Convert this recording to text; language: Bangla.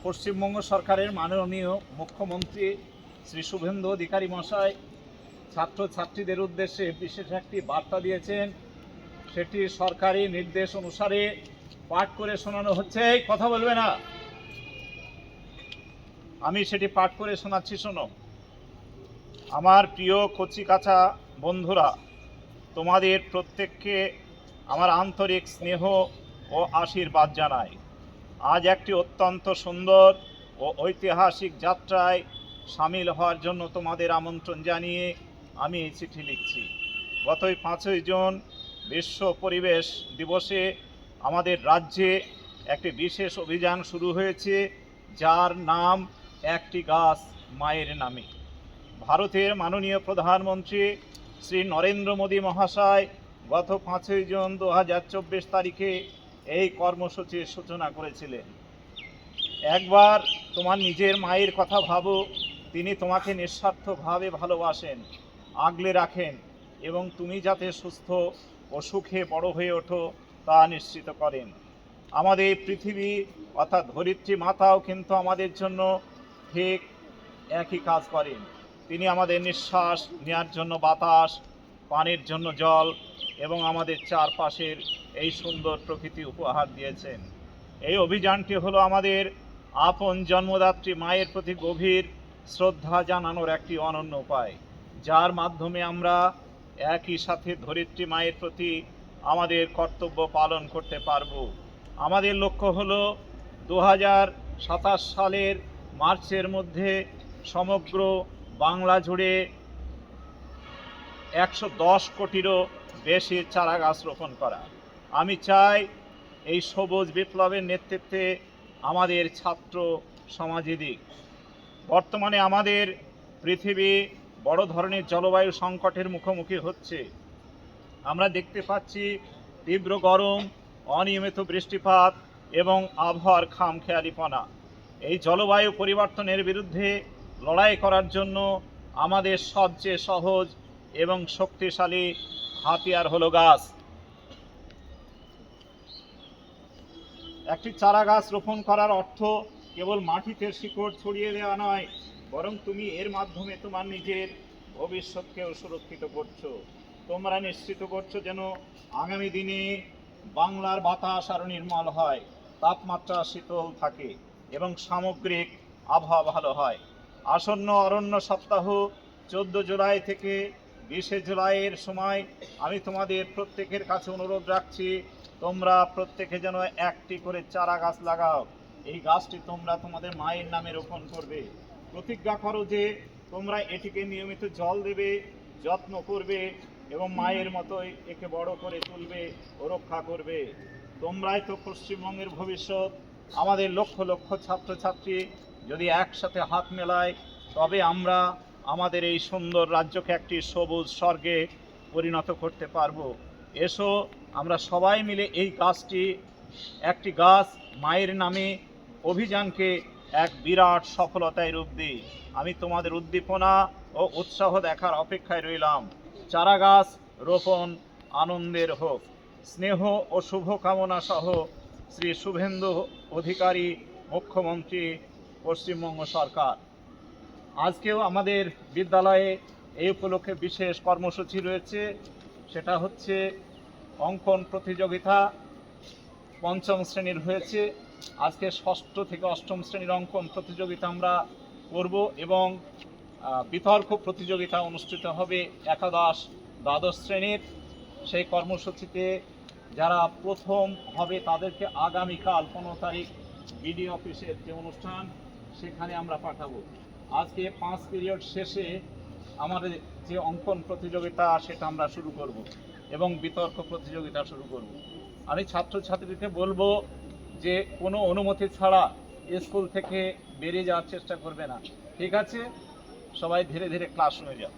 পশ্চিমবঙ্গ সরকারের মাননীয় মুখ্যমন্ত্রী শ্রী শুভেন্দু অধিকারী মশাই ছাত্রছাত্রীদের উদ্দেশ্যে বিশেষ একটি বার্তা দিয়েছেন। সেটি সরকারি নির্দেশ অনুসারে পাঠ করে শোনানো হচ্ছে। কথা বলবে না, আমি সেটি পাঠ করে শোনাচ্ছি, শোনো। আমার প্রিয় কচিকাঁচা বন্ধুরা, তোমাদের প্রত্যেককে আমার আন্তরিক স্নেহ ও আশীর্বাদ জানাই। আজ একটি অত্যন্ত সুন্দর ও ঐতিহাসিক যাত্রায় সামিল হওয়ার জন্য তোমাদের আমন্ত্রণ জানিয়ে আমি এই চিঠি লিখছি। গতই 5ই জুন বিশ্ব পরিবেশ দিবসে আমাদের রাজ্যে একটি বিশেষ অভিযান শুরু হয়েছে, যার নাম একটি গাছ মায়ের নামে। ভারতের মাননীয় প্রধানমন্ত্রী শ্রী নরেন্দ্র মোদী মহাশয় গত 5ই জুন 2024 তারিখে এই কর্মসূচির সূচনা করেছিলেন। একবার তোমার নিজের মায়ের কথা ভাবো। তিনি তোমাকে নিঃস্বার্থভাবে ভালোবাসেন, আগলে রাখেন এবং তুমি যাতে সুস্থ ও সুখে বড় হয়ে ওঠো তা নিশ্চিত করেন। আমাদের পৃথিবী অর্থাৎ ধরিত্রী মাতাও কিন্তু আমাদের জন্য ঠিক একই কাজ করেন। তিনি আমাদের নিঃশ্বাস নেওয়ার জন্য বাতাস, পানির জন্য জল এবং আমাদের চারপাশের এই সুন্দর প্রকৃতি উপহার দিয়েছেন। এই অভিযানটি হলো আমাদের আপন জন্মদাত্রী মায়ের প্রতি গভীর শ্রদ্ধা জানানোর একটি অনন্য উপায়, যার মাধ্যমে আমরা একই সাথে ধরিত্রী মায়ের প্রতি আমাদের কর্তব্য পালন করতে পারব। আমাদের লক্ষ্য হলো 2027 সালের মার্চের মধ্যে সমগ্র বাংলা জুড়ে 110 কোটিরও বেশি চারা গাছ রোপণ করা। আমি চাই এই সবুজ বিপ্লবের নেতৃত্বে আমাদের ছাত্র সমাজই দিক। বর্তমানে আমাদের পৃথিবী বড় ধরনের জলবায়ু সংকটের মুখোমুখি হচ্ছে। আমরা দেখতে পাচ্ছি তীব্র গরম, অনিয়মিত বৃষ্টিপাত এবং আবহাওয়ার খামখেয়ালিপনা। এই জলবায়ু পরিবর্তনের বিরুদ্ধে লড়াই করার জন্য আমাদের সবচেয়ে সহজ এবং শক্তিশালী হাতিয়ার হলো গাছ। একটি চারা গাছ রোপণ করার অর্থ কেবল মাটিতে শিকড় ছড়িয়ে দেওয়া নয়, বরং তুমি এর মাধ্যমে তোমার নিজের ভবিষ্যৎকেও সুরক্ষিত করছো। তোমরা নিশ্চিত করছো যেন আগামী দিনে বাংলার বাতাস আরও নির্মল হয়, তাপমাত্রা শীতল থাকে এবং সামগ্রিক আবহাওয়া ভালো হয়। আসন্ন অরণ্য সপ্তাহ 14 জুলাই থেকে 20 জুলাইয়ের সময় আমি তোমাদের প্রত্যেকের কাছে অনুরোধ রাখছি, তোমরা প্রত্যেকে যেন একটি করে চারা গাছ লাগাও। এই গাছটি তোমরা তোমাদের মায়ের নামে রোপণ করবে। প্রতিজ্ঞা করো যে তোমরা এটিকে নিয়মিত জল দেবে, যত্ন করবে এবং মায়ের মতোই একে বড় করে তুলবে ও রক্ষা করবে। তোমরাই তো পশ্চিমবঙ্গের ভবিষ্যৎ। আমাদের লক্ষ লক্ষ ছাত্রছাত্রী যদি একসাথে হাত মেলায়, তবে আমরা আমাদের এই সুন্দর রাজ্যকে একটি সবুজ স্বর্গে পরিণত করতে পারবো। এসো আমরা সবাই মিলে এই গাছটি, একটি গাছ মায়ের নামে অভিযানকে এক বিরাট সফলতায় রূপ দিই। আমি তোমাদের উদ্দীপনা ও উৎসাহ দেখার অপেক্ষায় রইলাম। চারা গাছ রোপণ আনন্দের হোক। স্নেহ ও শুভকামনা সহ শ্রী শুভেন্দু অধিকারী, মুখ্যমন্ত্রী, পশ্চিমবঙ্গ সরকার। আজকেও আমাদের বিদ্যালয়ে এই উপলক্ষে বিশেষ কর্মসূচি রয়েছে। সেটা হচ্ছে অঙ্কন প্রতিযোগিতা। 5ম শ্রেণীর হয়েছে, আজকে 6ষ্ঠ থেকে 8ম শ্রেণীর অঙ্কন প্রতিযোগিতা আমরা করব এবং বিতর্ক প্রতিযোগিতা অনুষ্ঠিত হবে একাদশ দ্বাদশ শ্রেণীর। সেই কর্মসূচিতে যারা প্রথম হবে তাদেরকে আগামীকাল 15 তারিখ বিডিও অফিসের যে অনুষ্ঠান সেখানে আমরা পাঠাবো। আজকে 5 পিরিয়ড শেষে আমাদের যে অঙ্কন প্রতিযোগিতা সেটা আমরা শুরু করব এবং বিতর্ক প্রতিযোগিতা শুরু করব। আমি ছাত্রছাত্রীকে বলবো যে কোনো অনুমতি ছাড়া স্কুল থেকে বেরিয়ে যাওয়ার চেষ্টা করবে না। ঠিক আছে, সবাই ধীরে ধীরে ক্লাসরুমে যাও।